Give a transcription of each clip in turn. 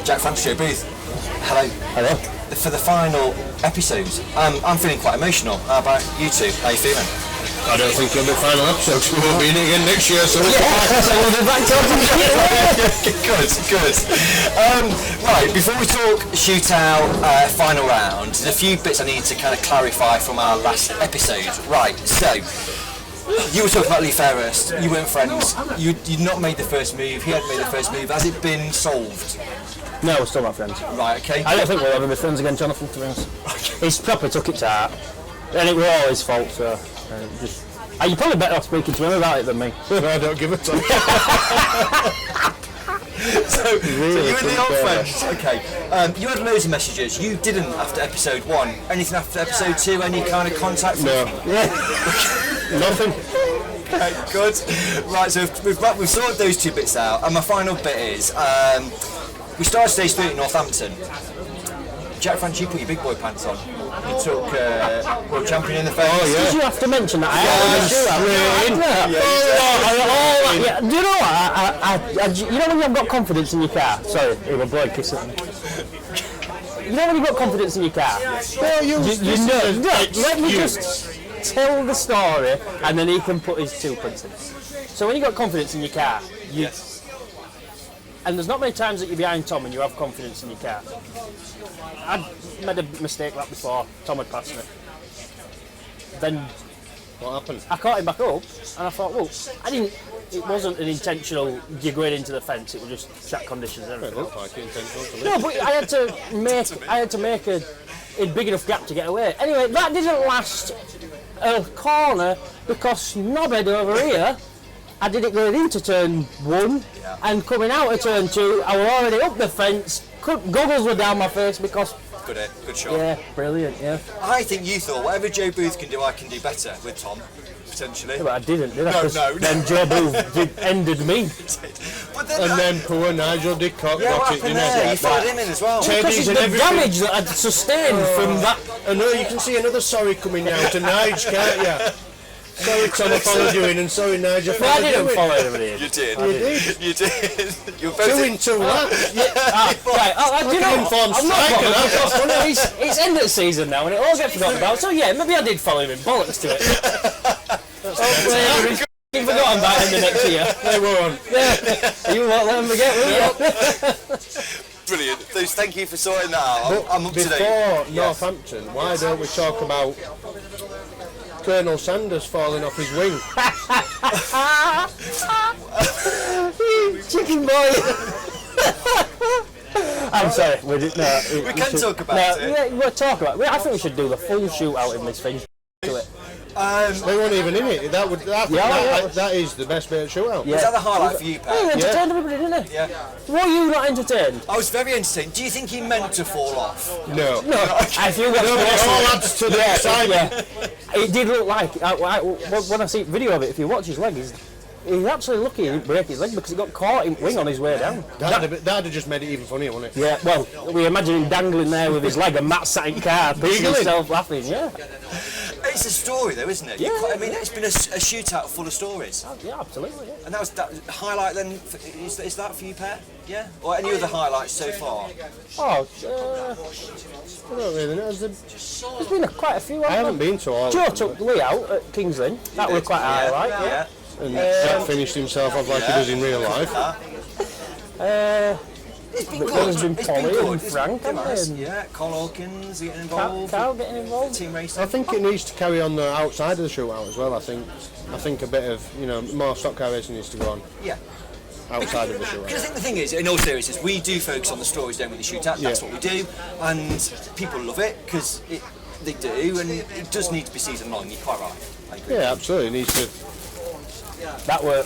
Jack Francis, Joe Booth. Hello. Hello. For the final episode, I'm feeling quite emotional. How about you two? How are you feeling? I don't think it'll be final episode, we won't be in it again next year, so so we'll be back talking shit. Good. Right, before we talk shootout final round, there's a few bits I need to kind of clarify from our last episode. Right, so you were talking about Lee Fairhurst. You weren't friends. You'd not made the first move. He hadn't made the first move. Has it been solved? No, we're still not friends. Right, okay. I don't think we'll ever be friends again, Jonathan, to be honest. He's proper took it to heart. And it was all his fault, so you're probably better off speaking to him about it than me. I don't give a fuck. So you and the old friends, okay. You had loads of messages. You didn't after episode 1. Anything after episode 2? Any kind of contact? No. Nothing. Okay, good. Right, so we've sorted those two bits out, and my final bit is we started stage 3 at Northampton. Jack Francis, you put your big boy pants on. You took world champion in the face. Oh, yeah. Did you have to mention that? Do you know what? You know when you've got confidence in your car? Sorry, it was a blood kissing. You know when you've got confidence in your car? Well, you know. Let me just tell the story, and then he can put his 2 pence in. So when you got confidence in your car, and there's not many times that you're behind Tom and you have confidence in your car. I'd made a mistake like before. Tom had passed me. Then What happened? I caught him back up, and I thought, well, it wasn't an intentional you're going into the fence. It was just track conditions and everything. It looked like intentional to me. No, but I had to make a big enough gap to get away. Anyway, that didn't last a corner because knobhead over here. I did it going into turn 1 and coming out of turn 2. I was already up the fence. Goggles were down my face because. Good shot. Yeah, brilliant. Yeah. I think you thought whatever Joe Booth can do, I can do better with Tom, potentially. Yeah, but I didn't, did I? No. Then Joe Booth ended me. But then And then poor Nigel Didcock what got it, happened didn't there? he? You followed him in as well. Because of the damage that I'd sustained from that. I know, you can see another sorry coming now to Nigel, can't you? Sorry Tom, I followed you in, and sorry Nigel, I didn't follow him in. You did. You did. You're 2 in 2 laps. Right, do you know what? Informed I'm not striker, bothered because it's end of the season now and it all gets forgotten about. So yeah, maybe I did follow him in. Bollocks to it. Hopefully he's forgotten about him the next year. They won't. Yeah. You won't let him forget, will you? Brilliant. Thank you for sorting that out. I'm up to date. Before Northampton, why don't we talk about Colonel Sanders falling off his wing? Chicken boy. I'm sorry. We can talk about it. Yeah, we'll talk about it. I think we should do the full shootout in this thing. Do it. They weren't even in it. That is the best bit of shootout. Was that the highlight for you, Pat? He entertained everybody, didn't he? Yeah. Were you not entertained? I was very entertained. Do you think he meant to fall off? No. I feel It all adds to the excitement. It did look like, when I see video of it, if you watch his leg, he's actually lucky he didn't break his leg because he got caught in wing on his way down. That'd have just made it even funnier, wouldn't it? Yeah, well, we imagine him dangling there with his leg and Matt sat in car, beating himself laughing, yeah. It's a story though, isn't it? Yeah. I mean, it's been a shootout full of stories. Oh, yeah, absolutely, yeah. And that highlight then, is that for you, Pat? Yeah? Or any other highlights so far? Oh, I don't really know. there's been quite a few. I haven't been to all Joe of them. took Lee out at King's Lynn. That was quite a highlight, yeah. And Jack finished himself off like he does in real life. It's been good. There's been It's Polly been good. and Frank, It's been nice. and Yeah, Col Hawkins getting involved. Carl getting involved. Team racing. I think it needs to carry on the outside of the shootout as well. I think a bit of more stock car racing needs to go on Yeah. outside of the Because I shootout. think the thing is, in all seriousness, we do focus on the stories, don't we, the shootout. That's what we do. And people love it because they do, and it does need to be season long. You're quite right. I agree. Yeah, absolutely. It needs to. That were.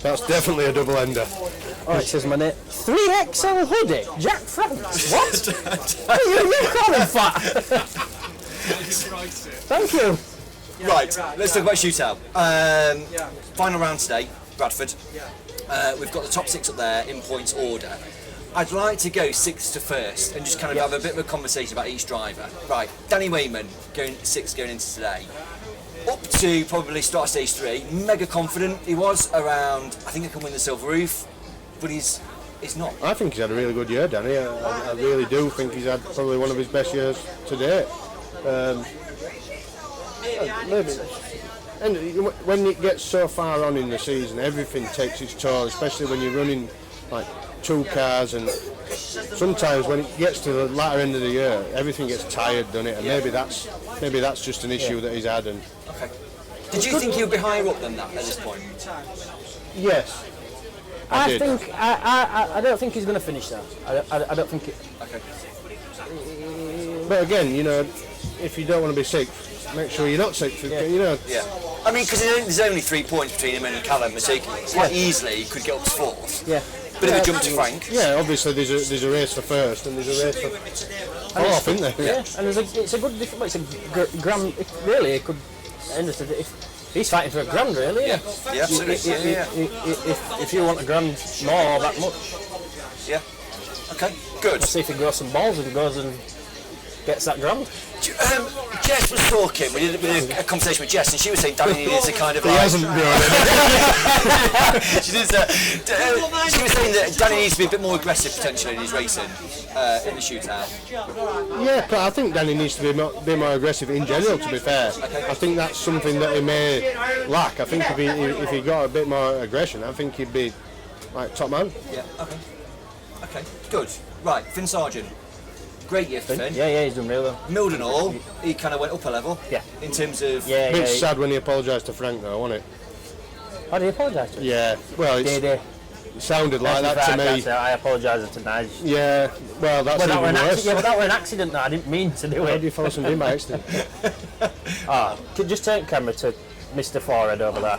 That's definitely a double ender. Oh, it says my name. 3XL hoodie, Jack France. What? you call him fat? Thank you. Right, let's talk about shootout. Final round today, Bradford. We've got the top 6 up there in points order. I'd like to go 6th to 1st and just kind of have a bit of a conversation about each driver. Right, Danny Wayman going 6th going into today. Up to probably start stage 3, mega confident. He was around, I think I can win the silver roof, but he's It's not. I think he's had a really good year, Danny. I really do think he's had probably one of his best years to date. Maybe. And when it gets so far on in the season, everything takes its toll, especially when you're running like 2 cars, and sometimes when it gets to the latter end of the year, everything gets tired, doesn't it? And maybe that's just an issue that he's had. And okay. Did you think he'll be higher up than that at this point? yes. I don't think he's going to finish that. I don't think it. Okay. But again, if you don't want to be sixth, make sure you're not sixth. Yeah. I mean, because there's only 3 points between him and Callum, so quite easily he could get up to 4th. Yeah. Bit of a jump to Frank. Yeah, obviously there's a race for first and there's a race for 4th, isn't there? Yeah. And it's a good. It's a grand. Really, it could end us if he's fighting for a grand, really. Yeah. Yeah, absolutely. If you want a grand more that much. Yeah. Okay. Good. Let's see if he grows some balls and goes and gets that grand. Jess was talking. We did a conversation with Jess, and she was saying Danny needs a kind of. He hasn't been she was saying that Danny needs to be a bit more aggressive potentially in his racing in the shootout. Yeah, but I think Danny needs to be a bit more aggressive in general. To be fair, I think that's something that he may lack. I think if he got a bit more aggression, I think he'd be like top man. Yeah. Okay. Okay. Good. Right. Finn Sargent. Great year for Finn. Yeah, he's done really well. Mildenhall, he kind of went up a level. Yeah. In terms of. A bit sad when he apologised to Frank though, wasn't it? Oh, did he apologise to him? Yeah. Well, it sounded like that to me. I apologise to Nige. Yeah. Well, that's even worse. Yeah, but that was an accident. Though. I didn't mean to do it. How do you follow somebody by accident? Just take camera to Mr. Forehead over there.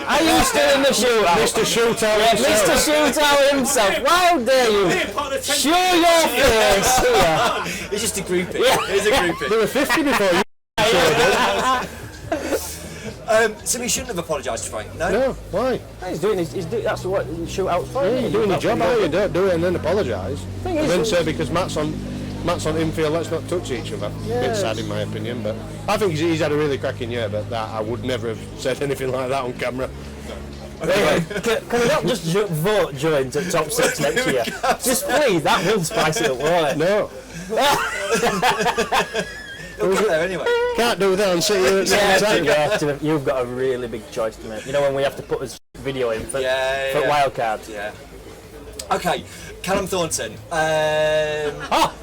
Are you still in the shootout? Mr. Shootout Mr. Shootout himself. How dare you? Show your face here. He's just a groupie. Yeah. He's a groupie. There were 50 before you. So he shouldn't have apologised to Frank, no? No, why? He's doing that's what shootout's for. You're doing your job, aren't you? Don't do it and then apologise. And then say because Matt's on infield, let's not touch each other. Yeah. Bit sad in my opinion, but I think he's had a really cracking year, but that I would never have said anything like that on camera. Anyway, can we not just vote Joe into top 6 next year? Just please, that will spice it up, won't it? No. He'll get there anyway. Can't do that and sit here at the You've got a really big choice to make. You know when we have to put his video in for wildcard? Yeah. Okay, Callum Thornton.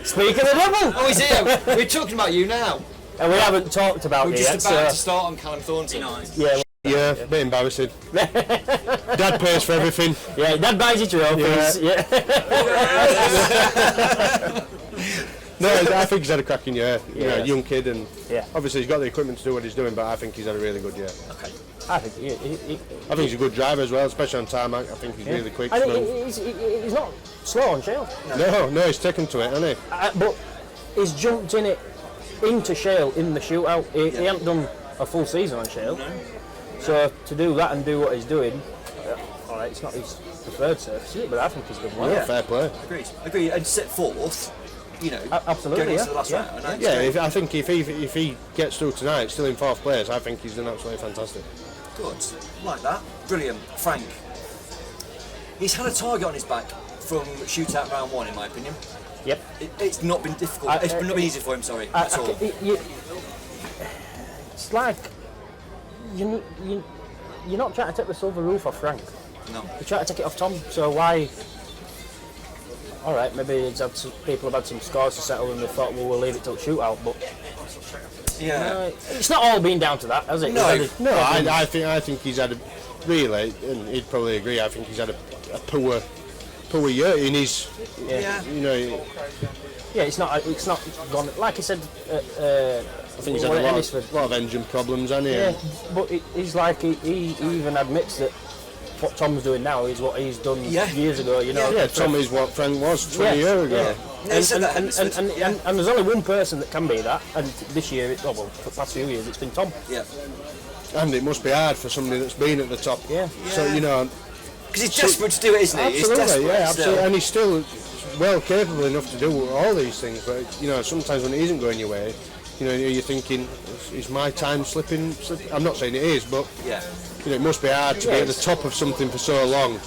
Speak of the devil! Oh, he's here. We're talking about you now. And we haven't talked about We're it just yet. about to start on Callum Thornton. Yeah, a bit embarrassing. Dad pays for everything. Yeah, Dad buys your trophies. Yeah. No, I think he's had a cracking year. You know, young kid, and Yeah. obviously he's got the equipment to do what he's doing. But I think he's had a really good year. Okay. I think I think he's a good driver as well, especially on tarmac. I think he's really quick. I Smooth. think he's not slow on shale. No, he's taken to it, hasn't he? But he's jumped into shale in the shootout. He hasn't done a full season on shale. No. So to do that and do what he's doing, all right, it's not his preferred surface, is it? But I think he's done well. Yeah, fair play. Agreed. And set 4th, you know, absolutely, going into the last round. I think if he gets through tonight, still in 4th place, I think he's done absolutely fantastic. Good. Like that. Brilliant. Frank. He's had a target on his back from shootout round 1, in my opinion. Yep. It's not been difficult. It's not been easy for him, sorry, at all. It's like you're not trying to take the silver roof off Frank. No. You're trying to take it off Tom. So why? All right, maybe people have had some scores to settle and they thought, well, we'll leave it till shootout. But it's not all been down to that, has it? No, I think he's had a really, and he'd probably agree. I think he's had a poor year in his. You know. Yeah, it's not gone like I said. I think he's had a lot of engine problems, hasn't he? Yeah, but he's like he even admits that what Tom's doing now is what he's done years ago. You know. Yeah, Tom is what Frank was 20 years ago. Yeah. And there's only one person that can be that, and this year, for the past few years, it's been Tom. Yeah. And it must be hard for somebody that's been at the top. Yeah. So you know. Because he's desperate to do it, isn't he? Absolutely, absolutely. And he's still well capable enough to do all these things, but you know, sometimes when it isn't going your way, you know, you're thinking, is my time slipping? I'm not saying it is, but you know, it must be hard to be at the top of something for so long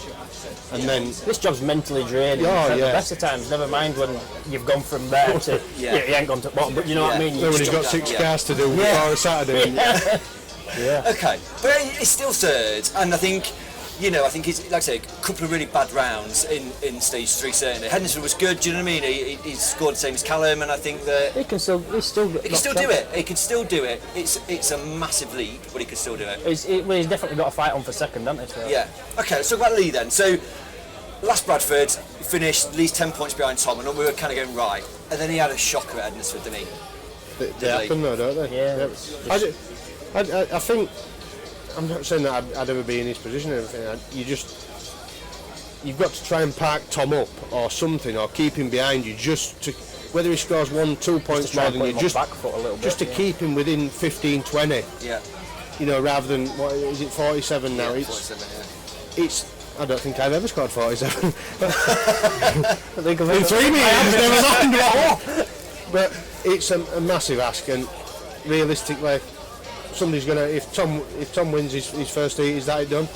and then This job's mentally draining. At the best of times, never mind when you've gone from there to you ain't gone to the bottom, but you know what I mean. when you've got 6 cars to do before a Saturday. Okay, but it's still third, and I think. I think he's, like I say, a couple of really bad rounds in stage 3 certainly. Henderson was good, do you know what I mean? He scored the same as Callum, and I think that He can still do it. He can still do it. It's a massive lead, but he can still do it. He's definitely got a fight on for second, hasn't he? So. Yeah. Okay, let's talk about Lee then. So, last Bradford finished at least 10 points behind Tom, and we were kind of going right. And then he had a shocker at Edmondsford, didn't he? They happen though, don't they? Yeah. I think. I'm not saying that I'd ever be in his position or anything. You've got to try and park Tom up or something, or keep him behind you, just to, whether he scores 1-2 points more than you, just to keep him within 15-20. Yeah. Rather than, what is it, 47 now? Yeah, 47, it's. I don't think I've ever scored 47. I think I've in 3 meetings, never mind what. But it's a massive ask, and realistically, somebody's gonna. If Tom wins his first heat, is that it done?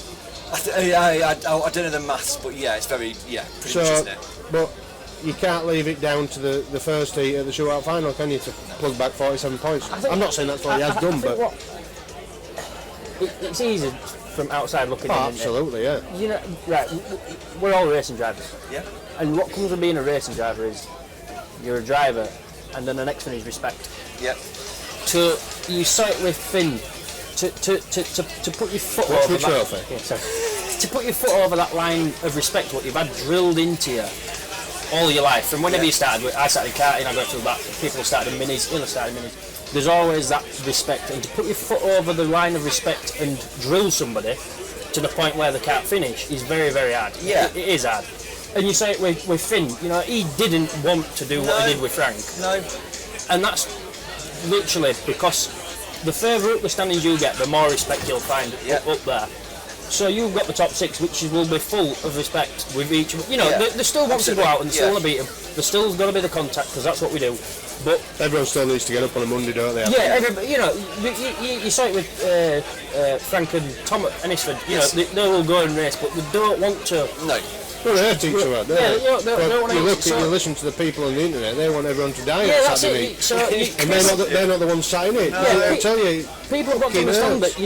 I don't know the maths, but it's very pretty much, isn't it? But you can't leave it down to the first heat at the shootout final, can you, to plug back 47 points? I'm not saying that's what he has done, but it's easy from outside looking in. Absolutely, yeah. Right? We're all racing drivers. Yeah. And what comes with being a racing driver is you're a driver, and then the next one is respect. Yeah. You saw it with Finn. To put your foot over that. To put your foot over that line of respect, what you've had drilled into you all your life, from whenever you started. I started karting, I got through that. People started in minis, others started in minis. There's always that respect, and to put your foot over the line of respect and drill somebody to the point where they can't finish is very, very hard. Yeah, it is hard. And you say it with Finn. He didn't want to do what he did with Frank. No. And that's literally because the further up the standings you get, the more respect you'll find up there. So you've got the top 6, which will be full of respect with each. They still want to go out and they still want to beat them. There's still got to be the contact, because that's what we do. But everyone still needs to get up on a Monday, don't they? Everybody. You saw it with Frank and Tom at Ennisford. They will go and race, but they don't want to. No. Well, they hurt each other, you listen to the people on the internet, they want everyone to die on Saturday meet. So and they're not the ones saying it. I tell you, people have got to understand that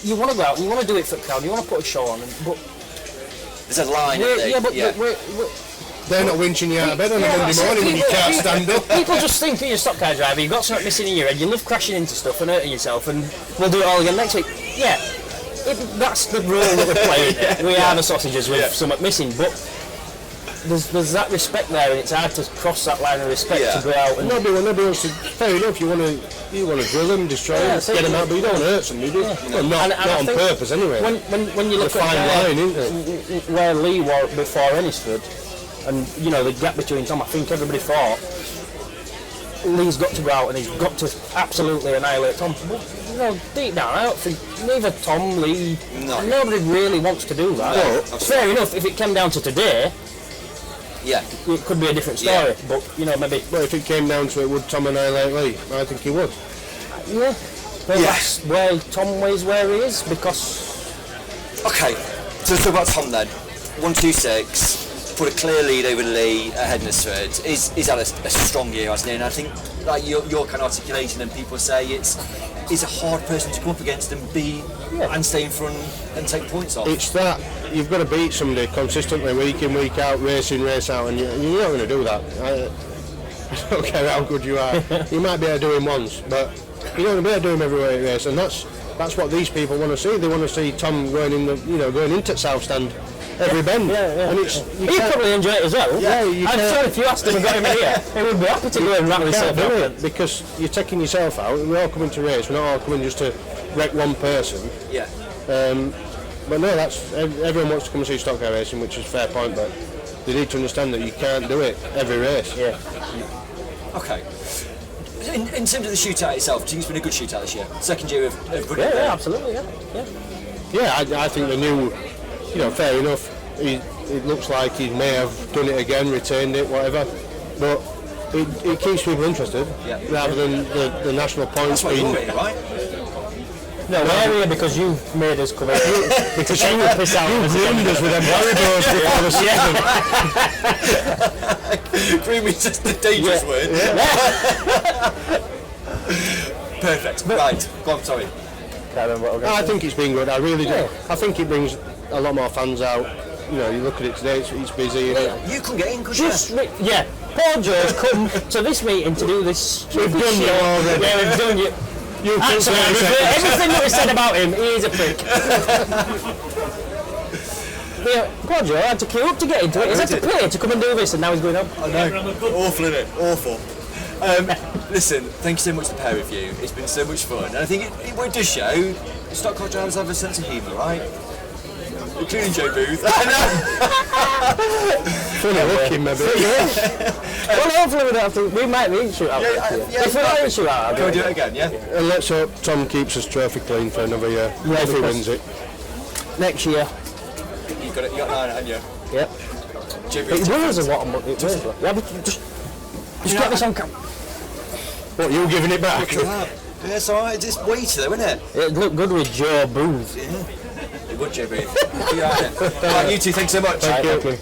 you want to go out and you want to do it for the crowd, you want to put a show on, but there's a line. They're not winching you out of bed on a Monday morning when you can't stand up. People just think you're a stock car driver, you've got something missing in your head, you love crashing into stuff and hurting yourself, and we'll do it all again next week. Yeah. That's the role that we're playing. We are the sausages with something missing, but there's that respect there, and it's hard to cross that line of respect to go out. And nobody wants to. Fair enough, you want to drill them, destroy them, get them out, but you don't want to hurt somebody, do you? Well, not on purpose, anyway. When you look at where Lee was before Ennisford, and the gap between Tom, I think everybody thought Lee's got to go out and he's got to absolutely annihilate Tom. But, deep down, I don't think neither Tom, Lee, nobody really wants to do that. No, fair enough, if it came down to today, it could be a different story. But maybe. Well, if it came down to it, would Tom annihilate Lee? I think he would. Yeah. Well, that's where Tom is where he is, because. Okay, so let's talk about Tom then. 1-2-6. Put a clear lead over Lee at Hednesford. He's had a strong year, hasn't he? And I think, like you're kind of articulating, and people say he's a hard person to come up against and and stay in front and take points off. It's that you've got to beat somebody consistently, week in, week out, race in, race out, and you're not going to do that. I don't care how good you are. You might be able to do him once, but you're not going to be able to do him every race, and that's what these people want to see. They want to see Tom going into South Stand. Every bend. And he'd probably enjoy it as well. I'm sure if you asked him and got him in here, he would be happy to go and rattle himself out. Because you're taking yourself out, and we're all coming to race, we're not all coming just to wreck one person. But no, everyone wants to come and see stock car racing, which is a fair point, but they need to understand that you can't do it every race. Okay. In terms of the shootout itself, do you think it's been a good shootout this year? Second year of running. Yeah, absolutely, I think the new. Fair enough, it looks like he may have done it again, retained it, whatever, but it keeps people interested, rather than the national points being... That's what you're right? No, we're here because you made us come in. Because you were pissed out. You ruined us with them corridors before the season. Creamy is just a dangerous word. Perfect. Right. Go on, sorry. I think it's been good. I really do. I think it brings a lot more fans out. You know, you look at it today, it's busy. You can get in, could you? Paul Joe's come to this meeting to do this. We've done you already. Yeah, we've done you. Actually, everything that we said about him, he's a prick. Poor Joe had to queue up to get into it. He's had to pay to come and do this, and now he's going up. I know. Awful, isn't it? Awful. Listen, thank you so much, the pair of you. It's been so much fun, and I think it does show stock car drivers have a sense of humour, right? Including Joe Booth. Funny looking, maybe. Well, hopefully we don't have to. We might be in Shootout. If we're not in Shootout, can we do it again? Yeah. And let's hope Tom keeps his trophy clean for another year. If he wins it next year. You got it. You got 9, haven't you? Yep. Joe Booth. It weighs a lot of money. It weighs a lot. Yeah, but just get this on camera. What, you giving it back? Yeah, it's alright. It's weighty though, isn't it? It'd look good with Joe Booth. Yeah. It would, Joe Booth. Right, you two, thanks so much. Thank you.